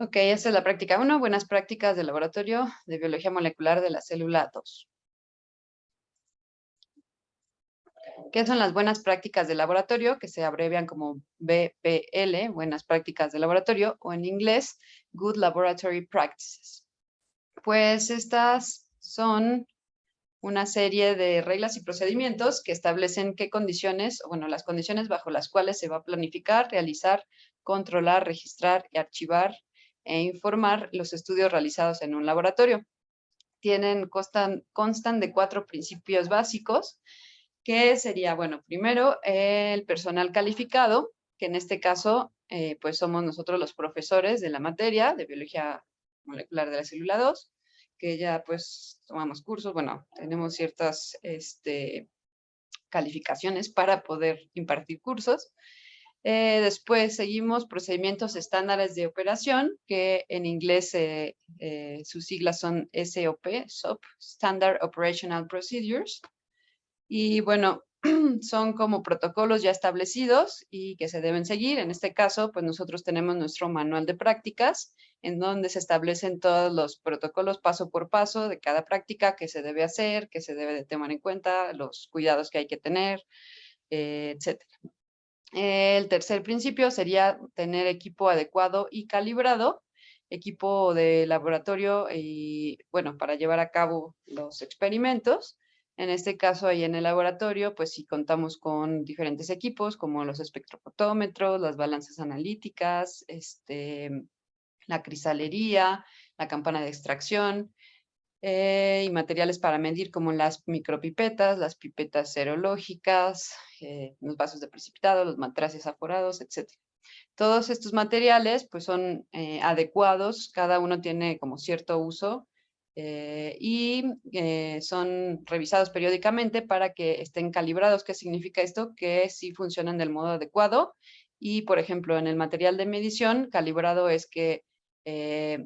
Ok, esta es la práctica 1, buenas prácticas de laboratorio de biología molecular de la célula 2. ¿Qué son las buenas prácticas de laboratorio? Que se abrevian como BPL, buenas prácticas de laboratorio, o en inglés, Good Laboratory Practices. Pues estas son una serie de reglas y procedimientos que establecen qué condiciones, bueno, las condiciones bajo las cuales se va a planificar, realizar, controlar, registrar y archivar e informar los estudios realizados en un laboratorio. Constan de 4 principios básicos, que sería, bueno, primero, el personal calificado, que en este caso, pues somos nosotros los profesores de la materia de biología molecular de la célula 2, que ya pues tomamos cursos, bueno, tenemos ciertas calificaciones para poder impartir cursos. Después seguimos procedimientos estándares de operación, que en inglés sus siglas son SOP, Standard Operational Procedures. Y bueno, son como protocolos ya establecidos y que se deben seguir. En este caso, pues nosotros tenemos nuestro manual de prácticas, en donde se establecen todos los protocolos paso por paso de cada práctica, que se debe hacer, que se debe de tomar en cuenta, los cuidados que hay que tener, etc. El tercer principio sería tener equipo adecuado y calibrado, equipo de laboratorio y, bueno, para llevar a cabo los experimentos. En este caso, ahí en el laboratorio, pues sí contamos con diferentes equipos, como los espectrofotómetros, las balanzas analíticas, la crisalería, la campana de extracción, y materiales para medir como las micropipetas, las pipetas serológicas, los vasos de precipitado, los matraces aforados, etc. Todos estos materiales pues son adecuados, cada uno tiene como cierto uso y son revisados periódicamente para que estén calibrados. ¿Qué significa esto? Que sí funcionan del modo adecuado y, por ejemplo, en el material de medición, calibrado es que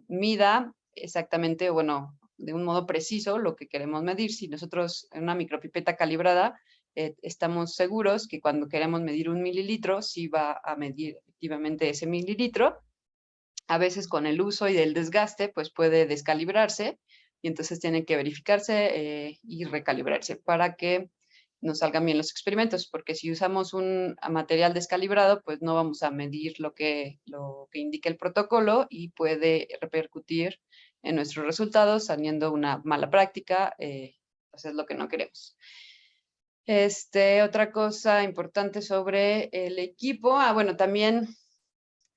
mida exactamente, bueno, de un modo preciso lo que queremos medir. Si nosotros en una micropipeta calibrada estamos seguros que cuando queremos medir 1 mililitro, sí va a medir efectivamente ese mililitro. A veces con el uso y el desgaste, pues puede descalibrarse y entonces tiene que verificarse y recalibrarse para que nos salgan bien los experimentos, porque si usamos un material descalibrado, pues no vamos a medir lo que indica el protocolo y puede repercutir en nuestros resultados, saliendo una mala práctica, pues es lo que no queremos. Otra cosa importante sobre el equipo, bueno, también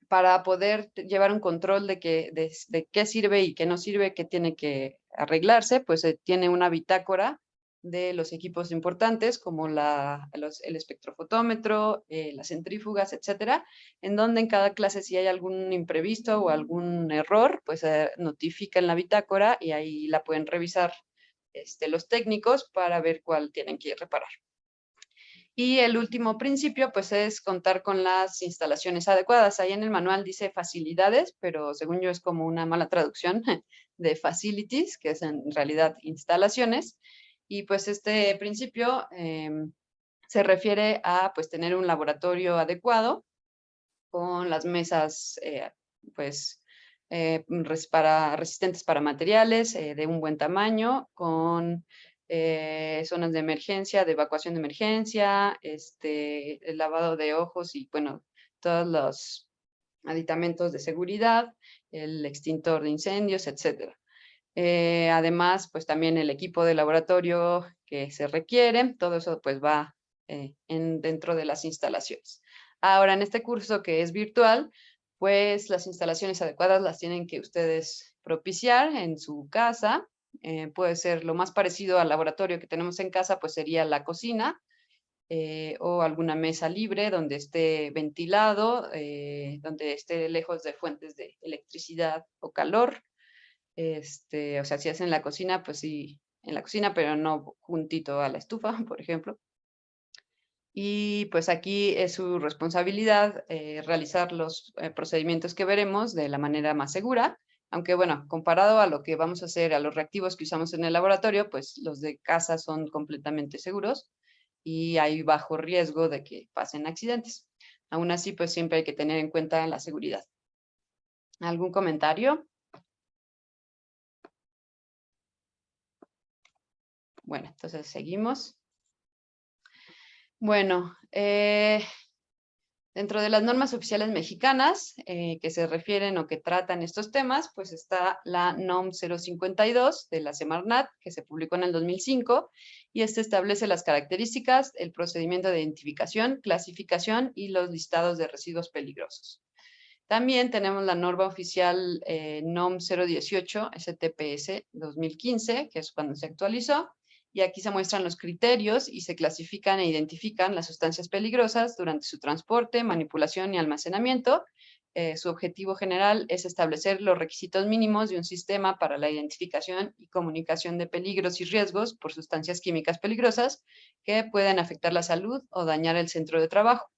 para poder llevar un control de qué sirve y qué no sirve, qué tiene que arreglarse, pues tiene una bitácora de los equipos importantes como el espectrofotómetro, las centrífugas, etcétera, en donde en cada clase si hay algún imprevisto o algún error, pues notifica en la bitácora y ahí la pueden revisar los técnicos para ver cuál tienen que reparar. Y el último principio, pues, es contar con las instalaciones adecuadas. Ahí en el manual dice facilidades, pero según yo es como una mala traducción de facilities, que es en realidad instalaciones. Y pues este principio se refiere a pues tener un laboratorio adecuado con las mesas pues resistentes para materiales de un buen tamaño, con zonas de emergencia, de evacuación de emergencia, el lavado de ojos y, bueno, todos los aditamentos de seguridad, el extintor de incendios, etcétera. Además, pues también el equipo de laboratorio que se requiere, todo eso pues va dentro de las instalaciones. Ahora, en este curso que es virtual, pues las instalaciones adecuadas las tienen que ustedes propiciar en su casa. Puede ser lo más parecido al laboratorio que tenemos en casa, pues sería la cocina o alguna mesa libre donde esté ventilado, donde esté lejos de fuentes de electricidad o calor. O sea, si es en la cocina, pues sí, en la cocina, pero no juntito a la estufa, por ejemplo. Y pues aquí es su responsabilidad realizar los procedimientos que veremos de la manera más segura, aunque bueno, comparado a lo que vamos a hacer, a los reactivos que usamos en el laboratorio, pues los de casa son completamente seguros y hay bajo riesgo de que pasen accidentes. Aún así, pues siempre hay que tener en cuenta la seguridad. ¿Algún comentario? Bueno, entonces seguimos. Bueno, dentro de las normas oficiales mexicanas que se refieren o que tratan estos temas, pues está la NOM 052 de la Semarnat, que se publicó en el 2005, y este establece las características, el procedimiento de identificación, clasificación y los listados de residuos peligrosos. También tenemos la norma oficial NOM 018 STPS 2015, que es cuando se actualizó, y aquí se muestran los criterios y se clasifican e identifican las sustancias peligrosas durante su transporte, manipulación y almacenamiento. Su objetivo general es establecer los requisitos mínimos de un sistema para la identificación y comunicación de peligros y riesgos por sustancias químicas peligrosas que pueden afectar la salud o dañar el centro de trabajo.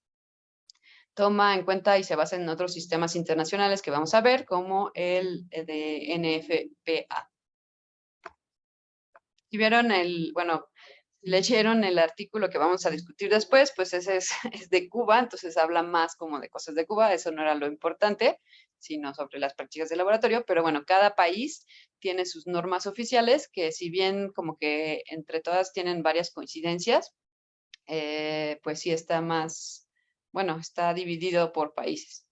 Toma en cuenta y se basa en otros sistemas internacionales que vamos a ver, como el de NFPA. Si vieron bueno, leyeron el artículo que vamos a discutir después, pues ese es de Cuba, entonces habla más como de cosas de Cuba, eso no era lo importante, sino sobre las prácticas de laboratorio, pero bueno, cada país tiene sus normas oficiales, que si bien como que entre todas tienen varias coincidencias, pues sí está más, bueno, está dividido por países.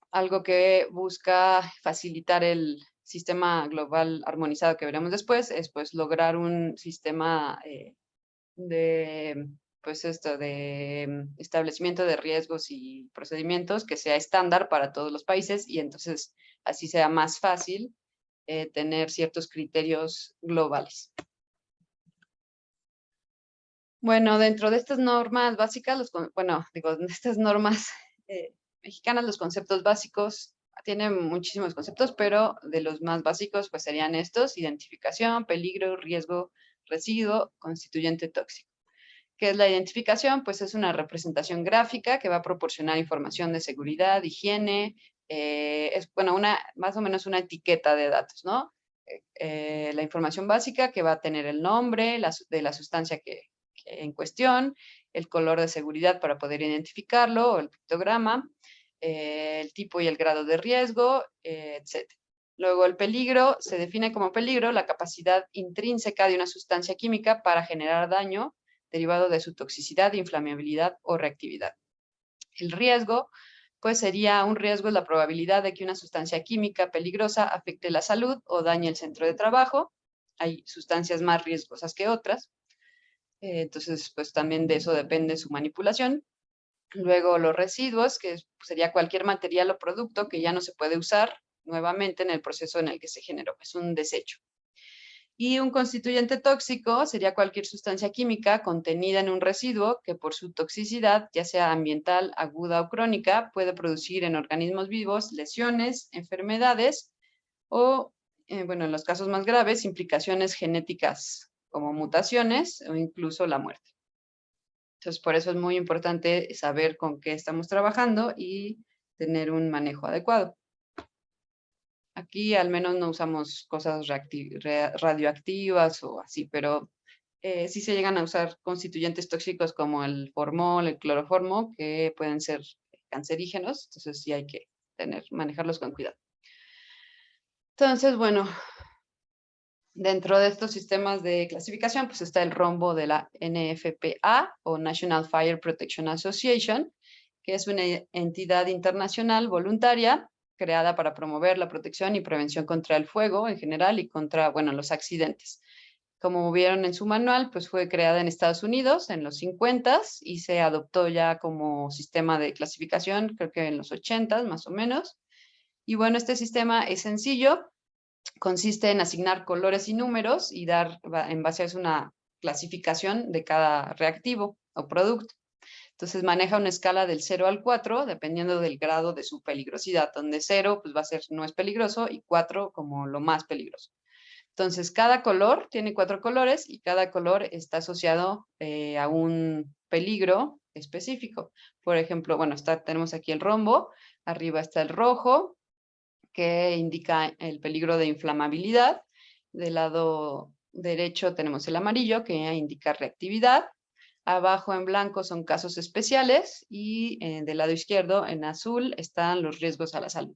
Algo que busca facilitar el sistema global armonizado que veremos después es pues lograr un sistema de pues esto de establecimiento de riesgos y procedimientos que sea estándar para todos los países y entonces así sea más fácil tener ciertos criterios globales. Bueno, dentro de estas normas básicas, de estas normas mexicanas, los conceptos básicos, tienen muchísimos conceptos, pero de los más básicos pues serían estos: identificación, peligro, riesgo, residuo, constituyente tóxico. ¿Qué es la identificación? Pues es una representación gráfica que va a proporcionar información de seguridad, higiene, es, bueno, más o menos una etiqueta de datos, ¿no? La información básica que va a tener el nombre de la sustancia en cuestión, el color de seguridad para poder identificarlo, o el pictograma, el tipo y el grado de riesgo, etc. Luego, el peligro se define como peligro la capacidad intrínseca de una sustancia química para generar daño derivado de su toxicidad, inflamabilidad o reactividad. El riesgo, pues sería un riesgo, es la probabilidad de que una sustancia química peligrosa afecte la salud o dañe el centro de trabajo. Hay sustancias más riesgosas que otras. Entonces, pues también de eso depende su manipulación. Luego, los residuos, que sería cualquier material o producto que ya no se puede usar nuevamente en el proceso en el que se generó. Es un desecho. Y un constituyente tóxico sería cualquier sustancia química contenida en un residuo que por su toxicidad, ya sea ambiental, aguda o crónica, puede producir en organismos vivos lesiones, enfermedades o, bueno, en los casos más graves, implicaciones genéticas como mutaciones o incluso la muerte. Entonces, por eso es muy importante saber con qué estamos trabajando y tener un manejo adecuado. Aquí al menos no usamos cosas radioactivas o así, pero sí se llegan a usar constituyentes tóxicos como el formol, el cloroformo, que pueden ser cancerígenos, entonces sí hay que manejarlos con cuidado. Entonces, bueno, dentro de estos sistemas de clasificación, pues está el rombo de la NFPA o National Fire Protection Association, que es una entidad internacional voluntaria creada para promover la protección y prevención contra el fuego en general y contra, bueno, los accidentes. Como vieron en su manual, pues fue creada en Estados Unidos en los 50s y se adoptó ya como sistema de clasificación, creo que en los 80s más o menos. Y bueno, este sistema es sencillo, consiste en asignar colores y números y dar en base a eso una clasificación de cada reactivo o producto. Entonces maneja una escala del 0 al 4, dependiendo del grado de su peligrosidad, donde 0 pues va a ser no es peligroso y 4 como lo más peligroso. Entonces cada color tiene 4 colores y cada color está asociado a un peligro específico. Por ejemplo, bueno, tenemos aquí el rombo, arriba está el rojo, que indica el peligro de inflamabilidad. Del lado derecho tenemos el amarillo, que indica reactividad. Abajo en blanco son casos especiales y del lado izquierdo en azul están los riesgos a la salud.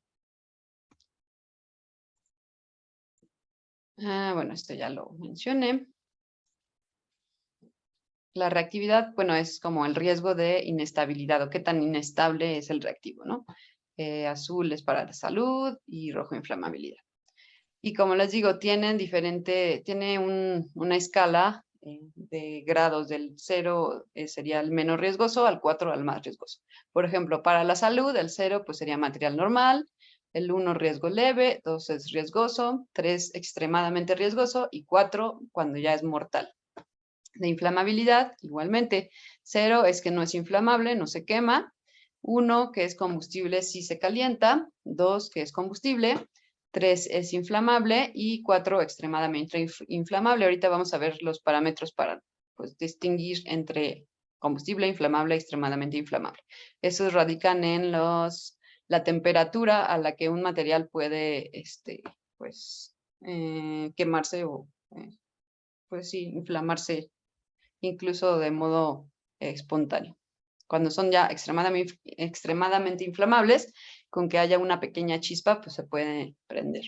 Bueno, esto ya lo mencioné. La reactividad, bueno, es como el riesgo de inestabilidad o qué tan inestable es el reactivo, ¿no? Azul es para la salud y rojo inflamabilidad. Y como les digo, tiene una escala de grados del 0 sería el menos riesgoso al 4 al más riesgoso. Por ejemplo, para la salud, el 0 pues sería material normal, el 1 riesgo leve, 2 es riesgoso, 3 extremadamente riesgoso y 4 cuando ya es mortal. De inflamabilidad, igualmente, 0 es que no es inflamable, no se quema, 1 que es combustible si se calienta, 2 que es combustible, 3 es inflamable y 4 extremadamente inflamable. Ahorita vamos a ver los parámetros para pues, distinguir entre combustible, inflamable y extremadamente inflamable. Esos radican en la temperatura a la que un material puede pues, quemarse o pues sí, inflamarse incluso de modo espontáneo. Cuando son ya extremadamente inflamables, con que haya una pequeña chispa, pues se puede prender.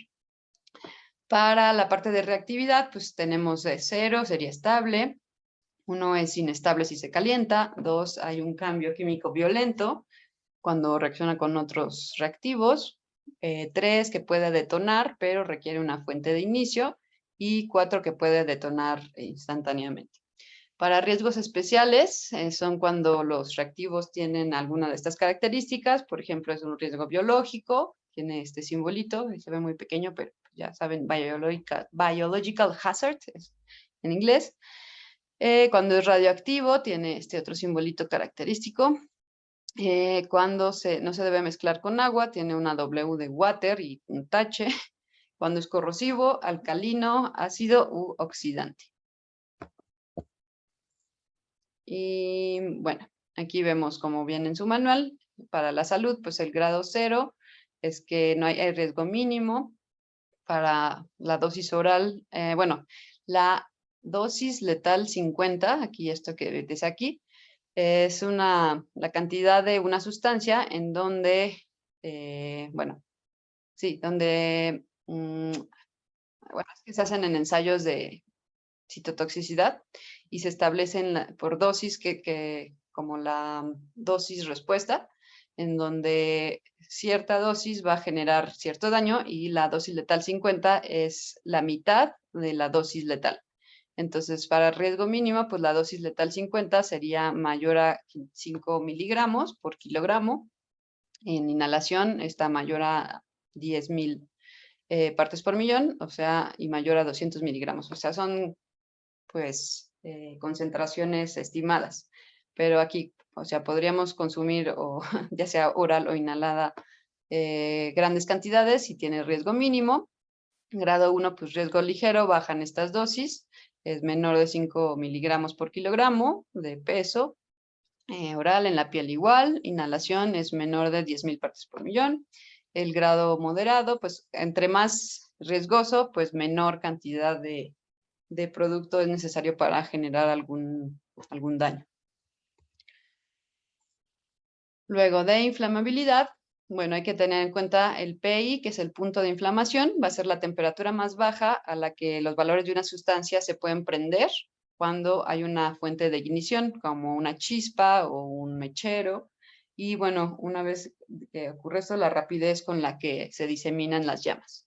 Para la parte de reactividad, pues tenemos 0, sería estable. 1 es inestable si se calienta. 2, hay un cambio químico violento cuando reacciona con otros reactivos. 3, que puede detonar, pero requiere una fuente de inicio. Y 4, que puede detonar instantáneamente. Para riesgos especiales son cuando los reactivos tienen alguna de estas características, por ejemplo, es un riesgo biológico, tiene este simbolito, se ve muy pequeño, pero ya saben, biological hazard en inglés. Cuando es radioactivo, tiene este otro simbolito característico. Cuando no se debe mezclar con agua, tiene una W de water y un tache. Cuando es corrosivo, alcalino, ácido u oxidante. Y bueno, aquí vemos como viene en su manual, para la salud, pues el grado 0 es que no hay riesgo mínimo. Para la dosis oral, bueno, la dosis letal 50, aquí esto que dice aquí, es la cantidad de una sustancia en donde, bueno, sí, donde, bueno, es que se hacen en ensayos de citotoxicidad y se establecen por dosis como la dosis respuesta, en donde cierta dosis va a generar cierto daño y la dosis letal 50 es la mitad de la dosis letal. Entonces, para riesgo mínimo, pues la dosis letal 50 sería mayor a 5 miligramos por kilogramo. En inhalación está mayor a 10,000 partes por millón, o sea, y mayor a 200 miligramos. O sea, son pues concentraciones estimadas. Pero aquí, o sea, podríamos consumir o ya sea oral o inhalada grandes cantidades si tiene riesgo mínimo. Grado 1, pues riesgo ligero, bajan estas dosis, es menor de 5 miligramos por kilogramo de peso. Oral en la piel igual, inhalación es menor de 10,000 partes por millón. El grado moderado, pues entre más riesgoso, pues menor cantidad de producto es necesario para generar algún daño. Luego de inflamabilidad, bueno, hay que tener en cuenta el PI, que es el punto de inflamación, va a ser la temperatura más baja a la que los valores de una sustancia se pueden prender cuando hay una fuente de ignición, como una chispa o un mechero. Y bueno, una vez que ocurre esto, la rapidez con la que se diseminan las llamas.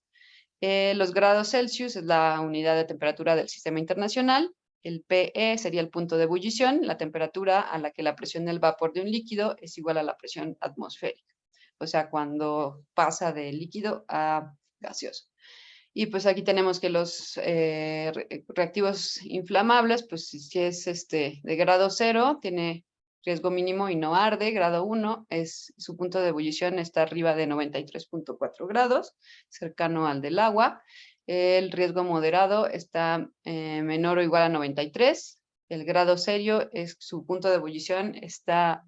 Los grados Celsius es la unidad de temperatura del sistema internacional. El PE sería el punto de ebullición, la temperatura a la que la presión del vapor de un líquido es igual a la presión atmosférica. O sea, cuando pasa de líquido a gaseoso. Y pues aquí tenemos que los reactivos inflamables, pues si es de grado 0, tiene riesgo mínimo y no arde. Grado 1 su punto de ebullición está arriba de 93,4 grados, cercano al del agua. El riesgo moderado está menor o igual a 93. El grado serio su punto de ebullición está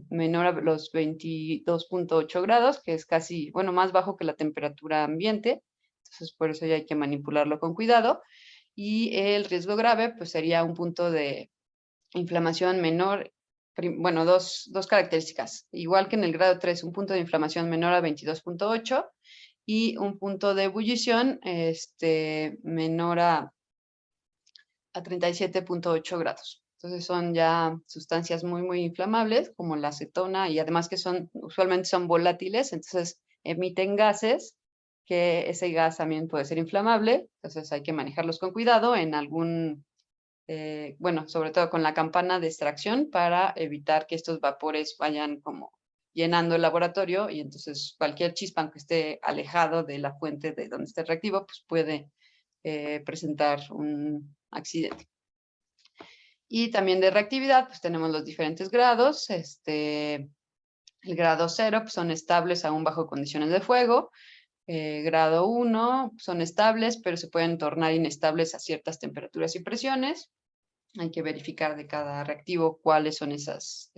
menor a los 22,8 grados, que es casi, bueno, más bajo que la temperatura ambiente. Entonces, por eso ya hay que manipularlo con cuidado. Y el riesgo grave, pues sería un punto de inflamación menor, bueno, dos características. Igual que en el grado 3, un punto de inflamación menor a 22,8 y un punto de ebullición menor a 37.8 grados. Entonces son ya sustancias muy, muy inflamables, como la acetona, y además que usualmente son volátiles, entonces emiten gases, que ese gas también puede ser inflamable, entonces hay que manejarlos con cuidado en bueno, sobre todo con la campana de extracción para evitar que estos vapores vayan como llenando el laboratorio y entonces cualquier chispa, aunque esté alejado de la fuente de donde esté el reactivo, pues puede presentar un accidente. Y también de reactividad, pues tenemos los diferentes grados. El grado 0 pues, son estables aún bajo condiciones de fuego. Grado 1 son estables, pero se pueden tornar inestables a ciertas temperaturas y presiones. Hay que verificar de cada reactivo cuáles son esas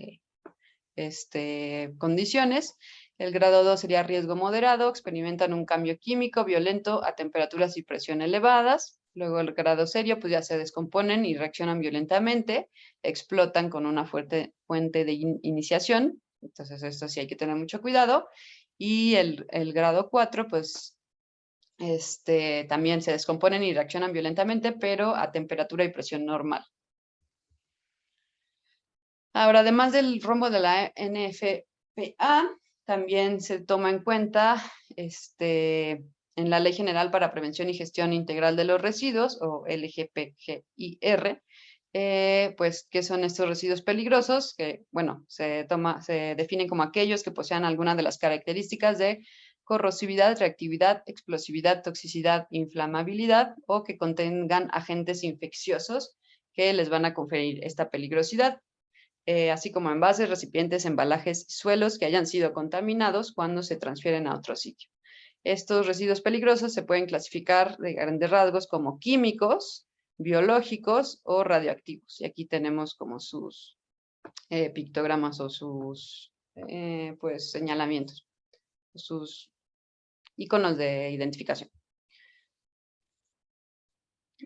condiciones. El grado 2 sería riesgo moderado, experimentan un cambio químico violento a temperaturas y presión elevadas. Luego el grado serio, pues ya se descomponen y reaccionan violentamente, explotan con una fuerte fuente de iniciación. Entonces esto sí hay que tener mucho cuidado. Y el grado 4, pues también se descomponen y reaccionan violentamente, pero a temperatura y presión normal. Ahora, además del rombo de la NFPA, también se toma en cuenta en la Ley General para Prevención y Gestión Integral de los Residuos, o LGPGIR, pues, ¿qué son estos residuos peligrosos? Que, bueno, se definen como aquellos que posean alguna de las características de corrosividad, reactividad, explosividad, toxicidad, inflamabilidad, o que contengan agentes infecciosos que les van a conferir esta peligrosidad. Así como envases, recipientes, embalajes y suelos que hayan sido contaminados cuando se transfieren a otro sitio. Estos residuos peligrosos se pueden clasificar de grandes rasgos como químicos, biológicos o radioactivos. Y aquí tenemos como sus pictogramas o sus pues, señalamientos, sus iconos de identificación.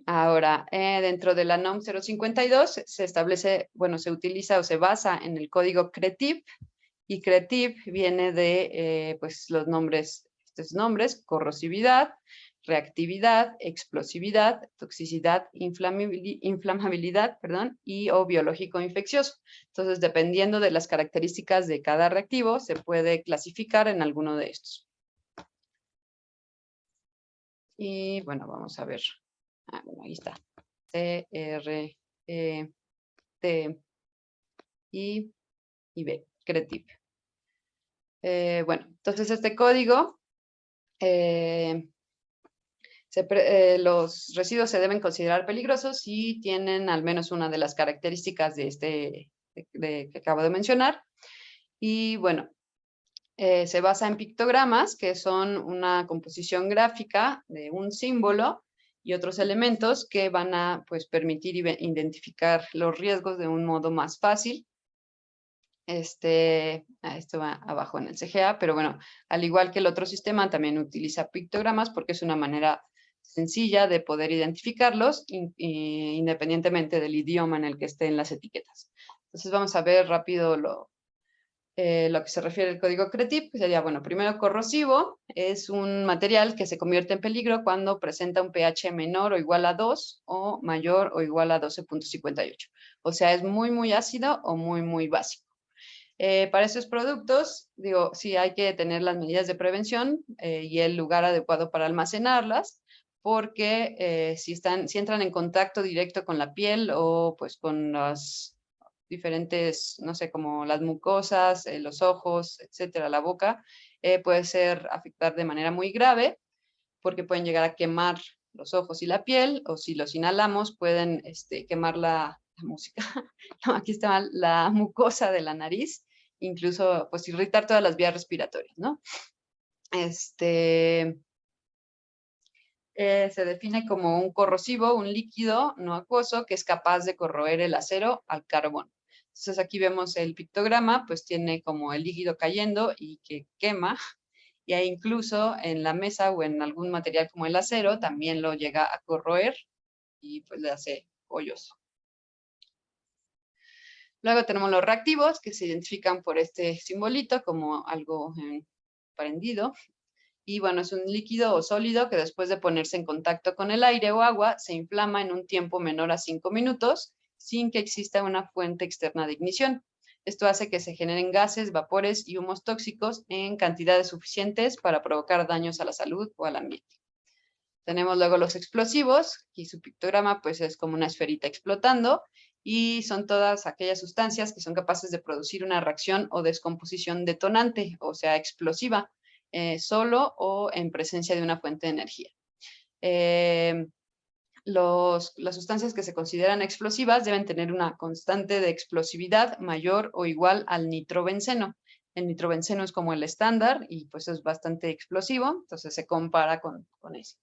Ahora, dentro de la NOM 052 se establece, bueno, se utiliza o se basa en el código CRETIP, y CRETIP viene de pues los nombres, estos nombres: corrosividad, reactividad, explosividad, toxicidad, inflamabilidad, perdón, y o biológico infeccioso. Entonces, dependiendo de las características de cada reactivo, se puede clasificar en alguno de estos. Y bueno, vamos a ver. Bueno, ahí está. C, R, E, T, I y B, CRETIP. Bueno, entonces este código, los residuos se deben considerar peligrosos si tienen al menos una de las características de que acabo de mencionar. Y bueno, se basa en pictogramas, que son una composición gráfica de un símbolo y otros elementos que van a pues, permitir identificar los riesgos de un modo más fácil. Esto va abajo en el CGA, pero bueno, al igual que el otro sistema, también utiliza pictogramas porque es una manera sencilla de poder identificarlos independientemente del idioma en el que estén las etiquetas. Entonces vamos a ver rápido lo que se refiere al código CRETIP, que sería, bueno, primero, corrosivo es un material que se convierte en peligro cuando presenta un pH menor o igual a 2 o mayor o igual a 12.58. O sea, es muy, muy ácido o muy, muy básico. Para esos productos, digo, sí hay que tener las medidas de prevención y el lugar adecuado para almacenarlas, porque si entran en contacto directo con la piel o pues con las diferentes, no sé, como las mucosas, los ojos, etcétera, la boca, puede afectar de manera muy grave, porque pueden llegar a quemar los ojos y la piel, o si los inhalamos pueden quemar la música, no, aquí está mal, la mucosa de la nariz, incluso pues irritar todas las vías respiratorias, ¿no? Se define como un corrosivo, un líquido no acuoso que es capaz de corroer el acero al carbón. Entonces aquí vemos el pictograma, pues tiene como el líquido cayendo y que quema, y ahí incluso en la mesa o en algún material como el acero también lo llega a corroer y pues le hace hoyos. Luego tenemos los reactivos, que se identifican por este simbolito como algo prendido. Y bueno, es un líquido o sólido que después de ponerse en contacto con el aire o agua, se inflama en un tiempo menor a 5 minutos sin que exista una fuente externa de ignición. Esto hace que se generen gases, vapores y humos tóxicos en cantidades suficientes para provocar daños a la salud o al ambiente. Tenemos luego los explosivos, y su pictograma pues es como una esferita explotando, y son todas aquellas sustancias que son capaces de producir una reacción o descomposición detonante, o sea, explosiva, solo o en presencia de una fuente de energía. Las sustancias que se consideran explosivas deben tener una constante de explosividad mayor o igual al nitrobenceno. El nitrobenceno es como el estándar y pues es bastante explosivo, entonces se compara con eso.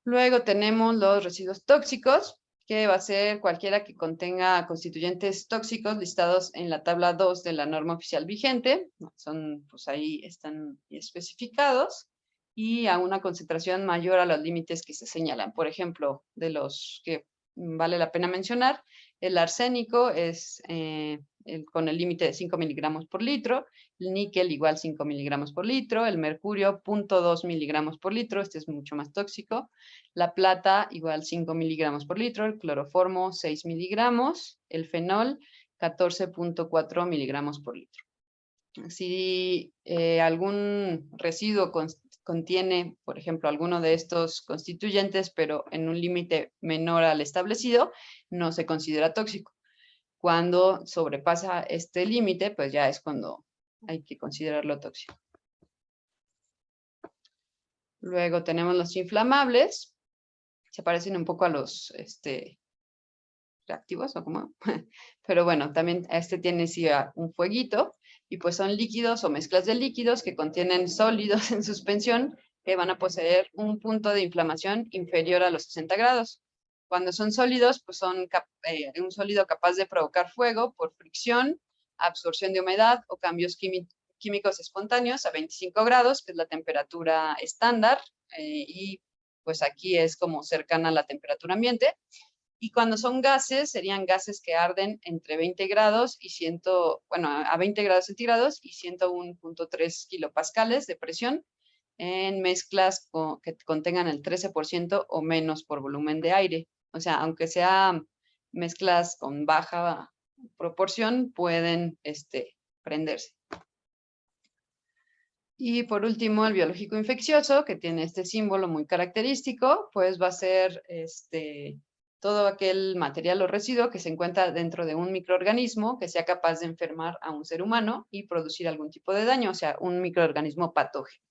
Luego tenemos los residuos tóxicos, que va a ser cualquiera que contenga constituyentes tóxicos listados en la tabla 2 de la norma oficial vigente. Son, pues ahí están especificados y a una concentración mayor a los límites que se señalan. Por ejemplo, de los que vale la pena mencionar, el arsénico es con el límite de 5 miligramos por litro, el níquel igual 5 miligramos por litro, el mercurio 0.2 miligramos por litro, este es mucho más tóxico, la plata igual 5 miligramos por litro, el cloroformo 6 miligramos, el fenol 14.4 miligramos por litro. Si algún residuo contiene, por ejemplo, alguno de estos constituyentes, pero en un límite menor al establecido, no se considera tóxico. Cuando sobrepasa este límite, pues ya es cuando hay que considerarlo tóxico. Luego tenemos los inflamables. Se parecen un poco a los reactivos, o como, pero bueno, también este tiene sí un fueguito, y pues son líquidos o mezclas de líquidos que contienen sólidos en suspensión que van a poseer un punto de inflamación inferior a los 60 grados. Cuando son sólidos, pues son un sólido capaz de provocar fuego por fricción, absorción de humedad o cambios químicos espontáneos a 25 grados, que es la temperatura estándar, y pues aquí es como cercana a la temperatura ambiente. Y cuando son gases, serían gases que arden entre 20 grados y a 20 grados centígrados y 101.3 kilopascales de presión en mezclas que contengan el 13% o menos por volumen de aire. O sea, aunque sean mezclas con baja proporción, pueden prenderse. Y por último, el biológico infeccioso, que tiene este símbolo muy característico, pues va a ser todo aquel material o residuo que se encuentra dentro de un microorganismo que sea capaz de enfermar a un ser humano y producir algún tipo de daño, o sea, un microorganismo patógeno.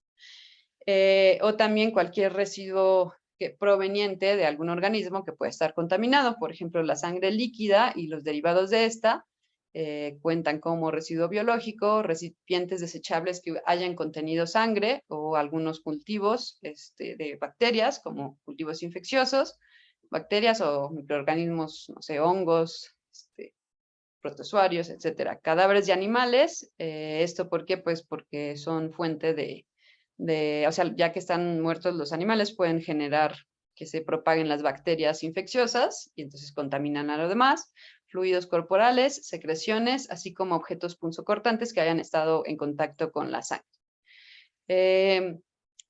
O también cualquier residuo proveniente de algún organismo que puede estar contaminado, por ejemplo, la sangre líquida y los derivados de esta, cuentan como residuo biológico, recipientes desechables que hayan contenido sangre o algunos cultivos de bacterias, como cultivos infecciosos, bacterias o microorganismos, no sé, hongos, protozoarios, etcétera. Cadáveres de animales, ¿esto por qué? Pues porque son fuente o sea, ya que están muertos los animales, pueden generar que se propaguen las bacterias infecciosas y entonces contaminan a lo demás, fluidos corporales, secreciones, así como objetos punzocortantes que hayan estado en contacto con la sangre.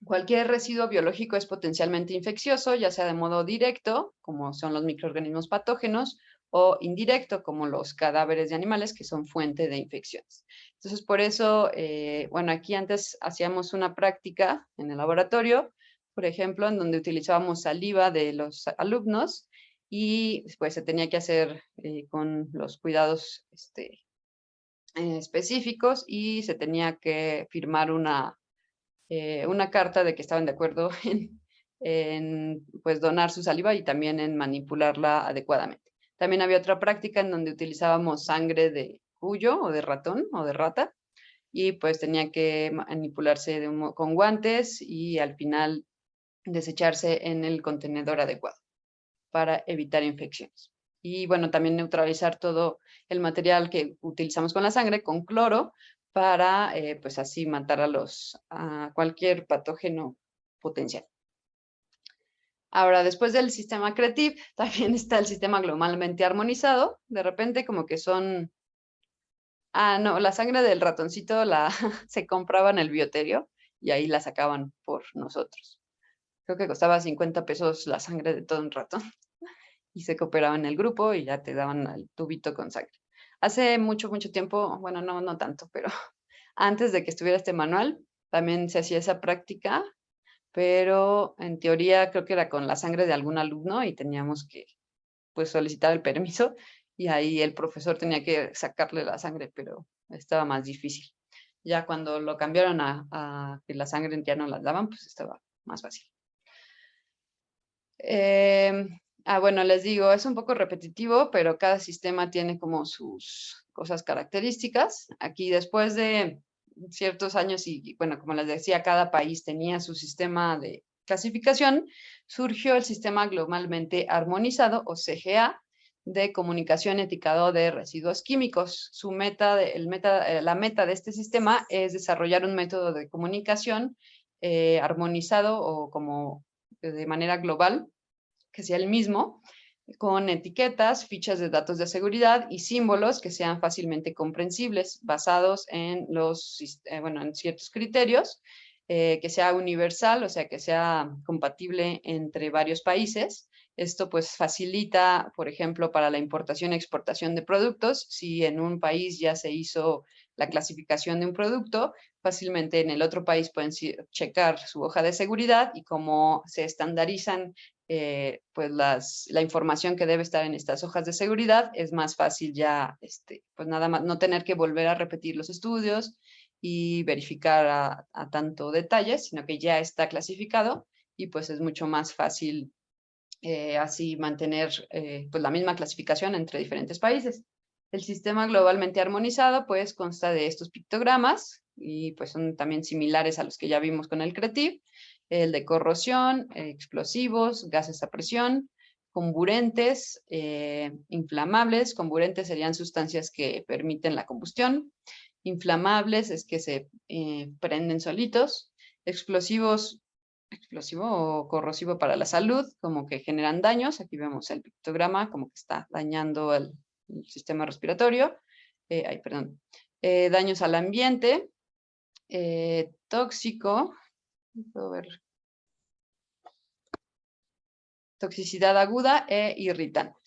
Cualquier residuo biológico es potencialmente infeccioso, ya sea de modo directo, como son los microorganismos patógenos, o indirecto, como los cadáveres de animales, que son fuente de infecciones. Entonces, por eso, bueno, aquí antes hacíamos una práctica en el laboratorio, por ejemplo, en donde utilizábamos saliva de los alumnos y pues se tenía que hacer con los cuidados específicos y se tenía que firmar una carta de que estaban de acuerdo en pues donar su saliva y también en manipularla adecuadamente. También había otra práctica en donde utilizábamos sangre de cuyo o de ratón o de rata y pues tenía que manipularse con guantes y al final desecharse en el contenedor adecuado para evitar infecciones. Y bueno, también neutralizar todo el material que utilizamos con la sangre con cloro para pues así matar a cualquier patógeno potencial. Ahora, después del sistema CREATIV, también está el sistema globalmente armonizado. De repente como que son... no, la sangre del ratoncito se compraba en el bioterio y ahí la sacaban por nosotros. Creo que costaba 50 pesos la sangre de todo un rato y se cooperaba en el grupo y ya te daban el tubito con sangre. Hace mucho, mucho tiempo, bueno, no tanto, pero antes de que estuviera este manual, también se hacía esa práctica, pero en teoría creo que era con la sangre de algún alumno y teníamos que pues solicitar el permiso y ahí el profesor tenía que sacarle la sangre, pero estaba más difícil. Ya cuando lo cambiaron a que la sangre ya no la daban, pues estaba más fácil. Bueno, les digo, es un poco repetitivo, pero cada sistema tiene como sus cosas características. Aquí después de ciertos años y bueno, como les decía, cada país tenía su sistema de clasificación, surgió el Sistema Globalmente Armonizado, o CGA, de comunicación etiquetado de residuos químicos. La meta de este sistema es desarrollar un método de comunicación armonizado o como de manera global, que sea el mismo, con etiquetas, fichas de datos de seguridad y símbolos que sean fácilmente comprensibles, basados en en ciertos criterios, que sea universal, o sea, que sea compatible entre varios países. Esto pues facilita, por ejemplo, para la importación y exportación de productos. Si en un país ya se hizo la clasificación de un producto, fácilmente en el otro país pueden checar su hoja de seguridad y como se estandarizan pues la información que debe estar en estas hojas de seguridad, es más fácil ya, pues nada más, no tener que volver a repetir los estudios y verificar a tanto detalle, sino que ya está clasificado y pues es mucho más fácil así mantener pues la misma clasificación entre diferentes países. El sistema globalmente armonizado pues consta de estos pictogramas y pues son también similares a los que ya vimos con el CREATIV, el de corrosión, explosivos, gases a presión, comburentes, inflamables. Comburentes serían sustancias que permiten la combustión. Inflamables es que se prenden solitos. Explosivos, explosivo o corrosivo para la salud, como que generan daños. Aquí vemos el pictograma, como que está dañando el sistema respiratorio. Perdón. Daños al ambiente. Tóxico. Puedo ver. Toxicidad aguda e irritante.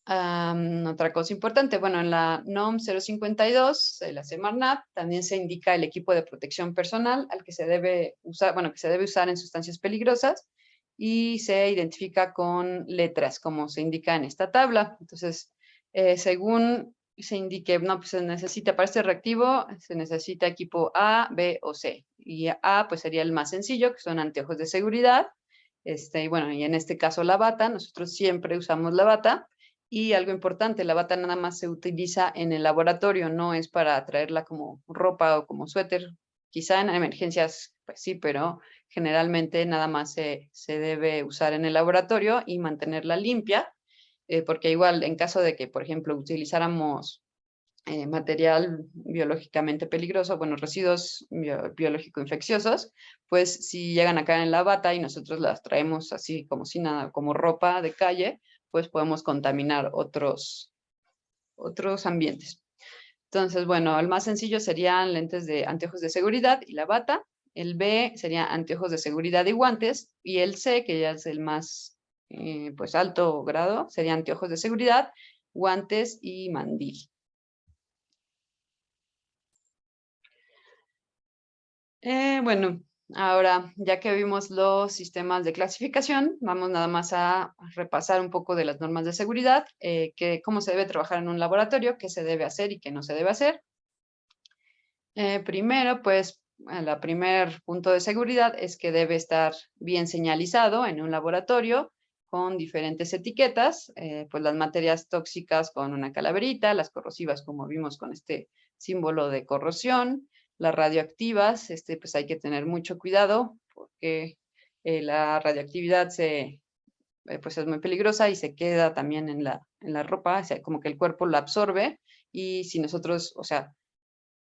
Otra cosa importante, bueno, en la NOM 052 de la Semarnat también se indica el equipo de protección personal al que se debe usar, bueno, que se debe usar en sustancias peligrosas y se identifica con letras, como se indica en esta tabla. Entonces, según se indique, no, pues se necesita para este reactivo, se necesita equipo A, B o C. Y A, pues sería el más sencillo, que son anteojos de seguridad. Y bueno, y en este caso la bata, nosotros siempre usamos la bata. Y algo importante, la bata nada más se utiliza en el laboratorio, no es para traerla como ropa o como suéter. Quizá en emergencias, pues sí, pero generalmente nada más se debe usar en el laboratorio y mantenerla limpia, porque igual en caso de que, por ejemplo, utilizáramos material biológicamente peligroso, bueno, residuos biológico-infecciosos, pues si llegan a caer en la bata y nosotros las traemos así como si nada, como ropa de calle, pues podemos contaminar otros ambientes. Entonces, bueno, el más sencillo serían lentes de anteojos de seguridad y la bata. El B sería anteojos de seguridad y guantes. Y el C, que ya es el más pues alto grado, serían anteojos de seguridad, guantes y mandil. Bueno, ahora ya que vimos los sistemas de clasificación, vamos nada más a repasar un poco de las normas de seguridad, cómo se debe trabajar en un laboratorio, qué se debe hacer y qué no se debe hacer. Primero, pues, el primer punto de seguridad es que debe estar bien señalizado en un laboratorio con diferentes etiquetas, pues las materias tóxicas con una calaverita, las corrosivas como vimos con este símbolo de corrosión, las radioactivas, pues hay que tener mucho cuidado porque la radioactividad pues es muy peligrosa y se queda también en la ropa, o sea, como que el cuerpo la absorbe y si nosotros, o sea,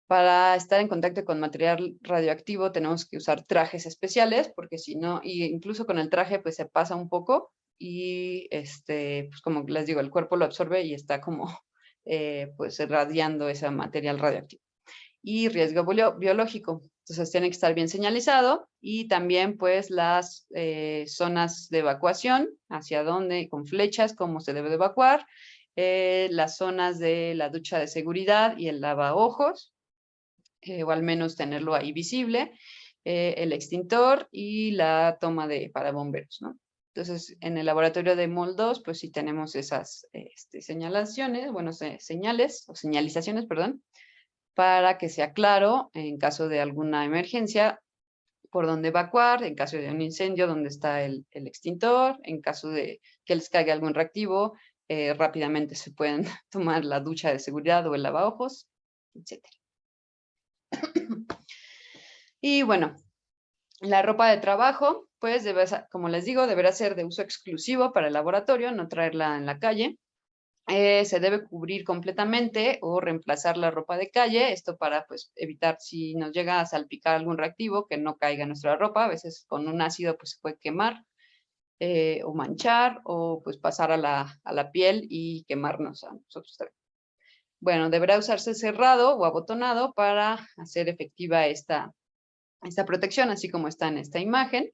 para estar en contacto con material radioactivo tenemos que usar trajes especiales, porque si no, y incluso con el traje pues se pasa un poco y pues como les digo, el cuerpo lo absorbe y está como pues irradiando ese material radioactivo. y riesgo biológico. Entonces tiene que estar bien señalizado y también pues las zonas de evacuación, hacia dónde, con flechas, cómo se debe de evacuar, las zonas de la ducha de seguridad y el lavaojos, o al menos tenerlo ahí visible, el extintor y la toma para bomberos, ¿no? Entonces, en el laboratorio de MOL 2, pues sí tenemos esas señalaciones, bueno, señales o señalizaciones, perdón, para que sea claro en caso de alguna emergencia por dónde evacuar, en caso de un incendio, dónde está el extintor, en caso de que les caiga algún reactivo, rápidamente se pueden tomar la ducha de seguridad o el lavaojos, etc. Y bueno, la ropa de trabajo, pues como les digo, deberá ser de uso exclusivo para el laboratorio, no traerla en la calle. Se debe cubrir completamente o reemplazar la ropa de calle, esto para pues, evitar si nos llega a salpicar algún reactivo que no caiga en nuestra ropa, a veces con un ácido pues, se puede quemar o manchar o pues pasar a la piel y quemarnos a nosotros también. Bueno, deberá usarse cerrado o abotonado para hacer efectiva esta protección, así como está en esta imagen.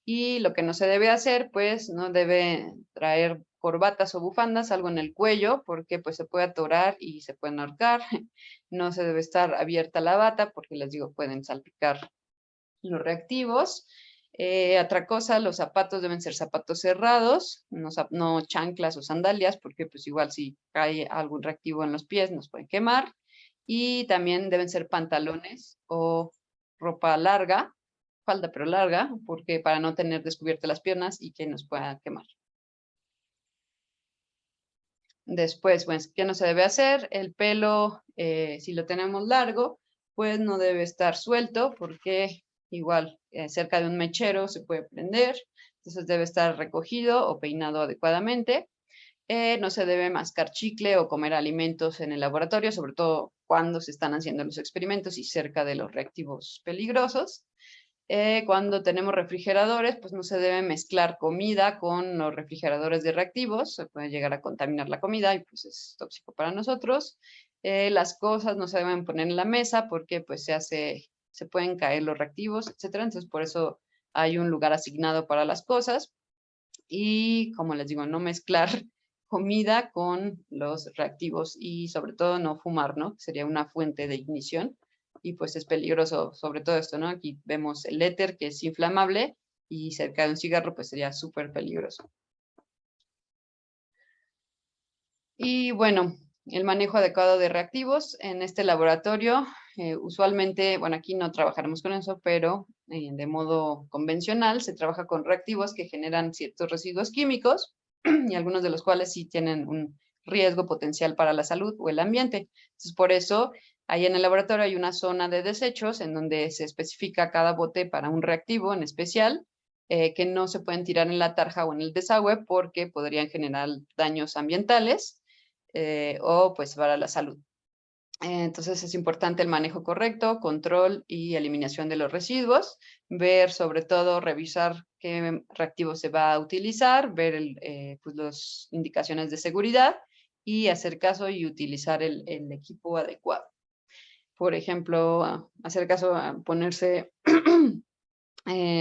Y lo que no se debe hacer, pues no debe traer corbatas o bufandas, algo en el cuello, porque pues se puede atorar y se pueden ahorcar. No se debe estar abierta la bata, porque les digo, pueden salpicar los reactivos. Otra cosa, los zapatos deben ser zapatos cerrados, no chanclas o sandalias, porque pues igual si cae algún reactivo en los pies nos pueden quemar. Y también deben ser pantalones o ropa larga, falda pero larga, porque para no tener descubiertas las piernas y que nos pueda quemar. Después, pues, ¿qué no se debe hacer? El pelo, si lo tenemos largo, pues no debe estar suelto porque igual cerca de un mechero se puede prender, entonces debe estar recogido o peinado adecuadamente. No se debe mascar chicle o comer alimentos en el laboratorio, sobre todo cuando se están haciendo los experimentos y cerca de los reactivos peligrosos. Cuando tenemos refrigeradores, pues no se debe mezclar comida con los refrigeradores de reactivos, se puede llegar a contaminar la comida y pues es tóxico para nosotros. Las cosas no se deben poner en la mesa porque pues se pueden caer los reactivos, etcétera. Entonces por eso hay un lugar asignado para las cosas y como les digo, no mezclar comida con los reactivos y sobre todo no fumar, ¿no? Sería una fuente de ignición y pues es peligroso sobre todo esto, ¿no? Aquí vemos el éter que es inflamable y cerca de un cigarro pues sería súper peligroso. Y bueno, el manejo adecuado de reactivos en este laboratorio, usualmente, bueno, aquí no trabajaremos con eso, pero de modo convencional se trabaja con reactivos que generan ciertos residuos químicos y algunos de los cuales sí tienen un riesgo potencial para la salud o el ambiente. Entonces, por eso, ahí en el laboratorio hay una zona de desechos en donde se especifica cada bote para un reactivo en especial, que no se pueden tirar en la tarja o en el desagüe porque podrían generar daños ambientales o pues para la salud. Entonces es importante el manejo correcto, control y eliminación de los residuos, ver sobre todo, revisar qué reactivo se va a utilizar, ver pues las indicaciones de seguridad y hacer caso y utilizar el equipo adecuado. Por ejemplo, hacer caso a ponerse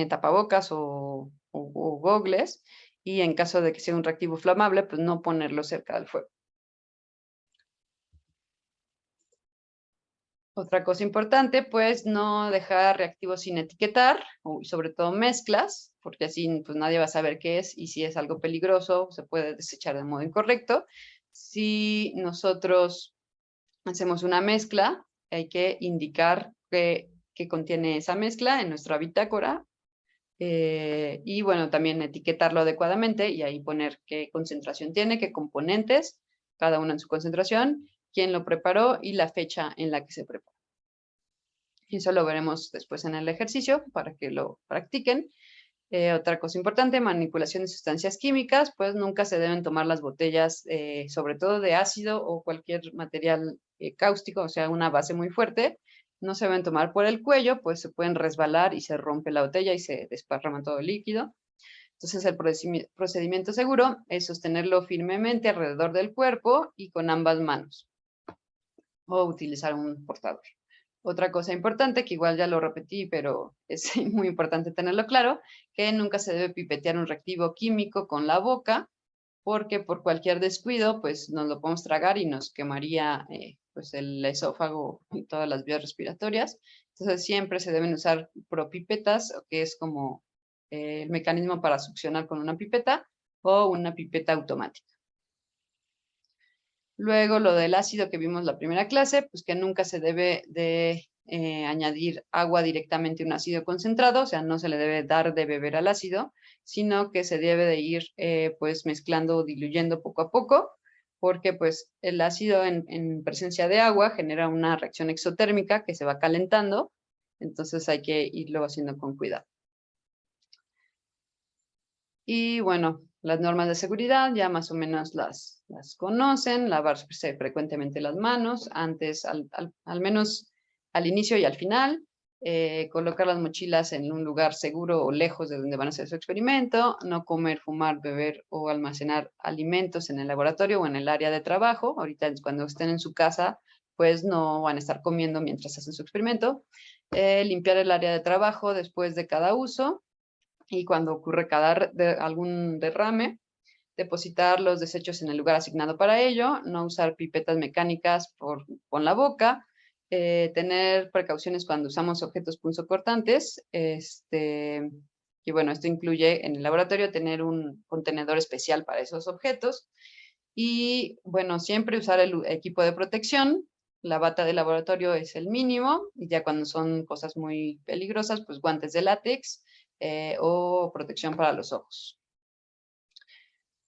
tapabocas o gogles y en caso de que sea un reactivo inflamable, pues no ponerlo cerca del fuego. Otra cosa importante, pues no dejar reactivos sin etiquetar, y sobre todo mezclas, porque así pues nadie va a saber qué es y si es algo peligroso se puede desechar de modo incorrecto. Si nosotros hacemos una mezcla, hay que indicar qué contiene esa mezcla en nuestra bitácora y bueno, también etiquetarlo adecuadamente y ahí poner qué concentración tiene, qué componentes, cada uno en su concentración, quién lo preparó y la fecha en la que se preparó. Y eso lo veremos después en el ejercicio para que lo practiquen. Otra cosa importante, manipulación de sustancias químicas, pues nunca se deben tomar las botellas, sobre todo de ácido o cualquier material cáustico, o sea, una base muy fuerte, no se deben tomar por el cuello, pues se pueden resbalar y se rompe la botella y se desparrama todo el líquido. Entonces, el procedimiento seguro es sostenerlo firmemente alrededor del cuerpo y con ambas manos, o utilizar un portador. Otra cosa importante, que igual ya lo repetí, pero es muy importante tenerlo claro, que nunca se debe pipetear un reactivo químico con la boca, porque por cualquier descuido, pues nos lo podemos tragar y nos quemaría pues el esófago y todas las vías respiratorias. Entonces siempre se deben usar propipetas, que es como el mecanismo para succionar con una pipeta o una pipeta automática. Luego lo del ácido que vimos la primera clase, pues que nunca se debe de añadir agua directamente a un ácido concentrado, o sea, no se le debe dar de beber al ácido, sino que se debe de ir pues mezclando o diluyendo poco a poco, porque pues el ácido en presencia de agua genera una reacción exotérmica que se va calentando, entonces hay que irlo haciendo con cuidado. Y bueno, las normas de seguridad ya más o menos las conocen, lavarse frecuentemente las manos, antes, al menos al inicio y al final, colocar las mochilas en un lugar seguro o lejos de donde van a hacer su experimento, no comer, fumar, beber o almacenar alimentos en el laboratorio o en el área de trabajo. Ahorita cuando estén en su casa, pues no van a estar comiendo mientras hacen su experimento. Limpiar el área de trabajo después de cada uso y cuando ocurre algún derrame, depositar los desechos en el lugar asignado para ello, no usar pipetas mecánicas con la boca, tener precauciones cuando usamos objetos punzocortantes, y bueno, esto incluye en el laboratorio tener un contenedor especial para esos objetos y bueno, siempre usar el equipo de protección. La bata de laboratorio es el mínimo y ya cuando son cosas muy peligrosas, pues guantes de látex o protección para los ojos.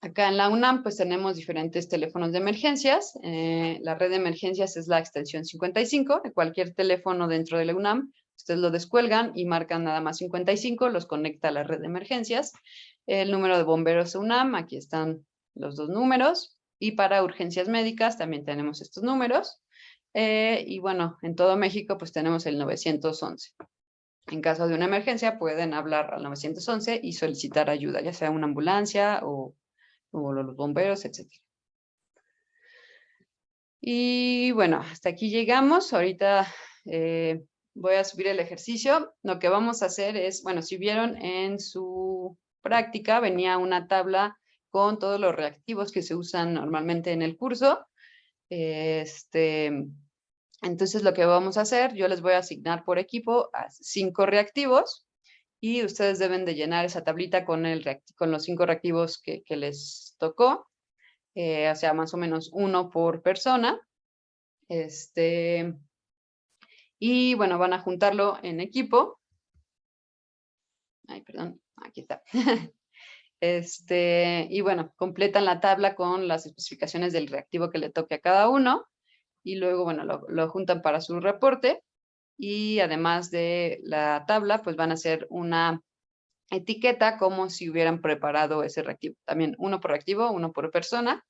Acá en la UNAM pues tenemos diferentes teléfonos de emergencias. La red de emergencias es la extensión 55 de cualquier teléfono dentro de la UNAM. Ustedes lo descuelgan y marcan nada más 55, los conecta a la red de emergencias. El número de bomberos UNAM, aquí están los dos números. Y para urgencias médicas también tenemos estos números. Y bueno, en todo México pues tenemos el 911. En caso de una emergencia pueden hablar al 911 y solicitar ayuda, ya sea una ambulancia o los bomberos, etc. Y bueno, hasta aquí llegamos. Ahorita voy a subir el ejercicio. Lo que vamos a hacer es, bueno, si vieron en su práctica, venía una tabla con todos los reactivos que se usan normalmente en el curso. Entonces lo que vamos a hacer, yo les voy a asignar por equipo a 5 reactivos y ustedes deben de llenar esa tablita con los 5 reactivos que les tocó. O sea, más o menos 1 por persona. Y bueno, van a juntarlo en equipo. Ay, perdón, aquí está. Y bueno, completan la tabla con las especificaciones del reactivo que le toque a cada uno. Y luego, bueno, lo juntan para su reporte. Y además de la tabla, pues van a hacer una etiqueta como si hubieran preparado ese reactivo. También 1 por reactivo, 1 por persona.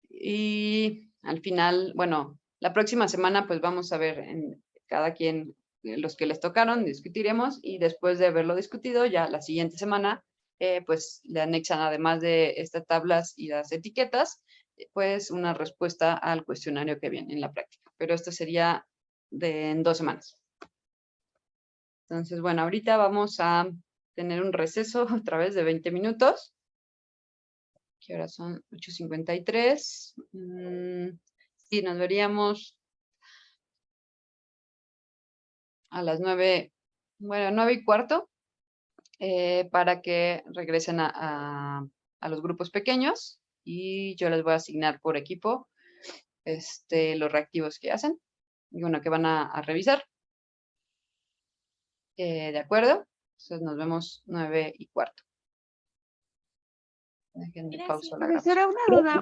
Y al final, bueno, la próxima semana pues vamos a ver en cada quien los que les tocaron, discutiremos y después de haberlo discutido, ya la siguiente semana, pues le anexan además de estas tablas y las etiquetas, pues una respuesta al cuestionario que viene en la práctica. Pero esto sería en 2 semanas. Entonces, bueno, ahorita vamos a tener un receso otra vez de 20 minutos. Que ahora son 8:53. Sí, nos veríamos a las 9, bueno, 9:15, para que regresen a los grupos pequeños y yo les voy a asignar por equipo los reactivos que hacen y bueno, que van a revisar. ¿De acuerdo? Entonces nos vemos 9:15. Déjenme pausa la grabación. Profesora, una duda.